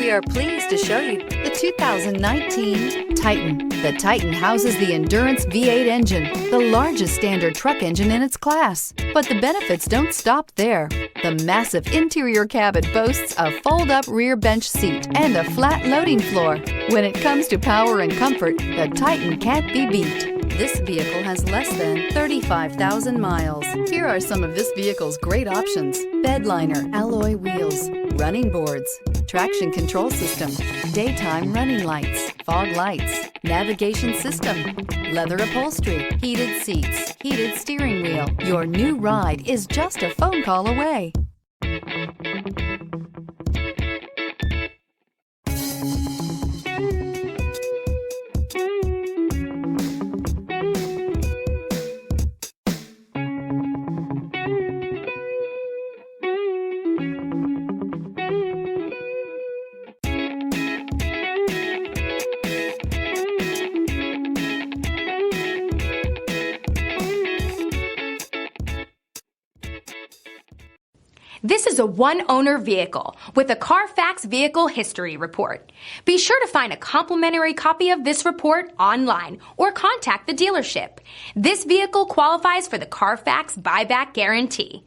We are pleased to show you the 2019 Titan. The Titan houses the Endurance V8 engine, the largest standard truck engine in its class. But the benefits don't stop there. The massive interior cabin boasts a fold-up rear bench seat and a flat loading floor. When it comes to power and comfort, the Titan can't be beat. This vehicle has less than 35,000 miles. Here are some of this vehicle's great options: bedliner, alloy wheels, running boards, traction control system, daytime running lights, fog lights, navigation system, leather upholstery, heated seats, heated steering wheel. Your new ride is just a phone call away. This is a one-owner vehicle with a Carfax Vehicle History Report. Be sure to find a complimentary copy of this report online or contact the dealership. This vehicle qualifies for the Carfax Buyback Guarantee.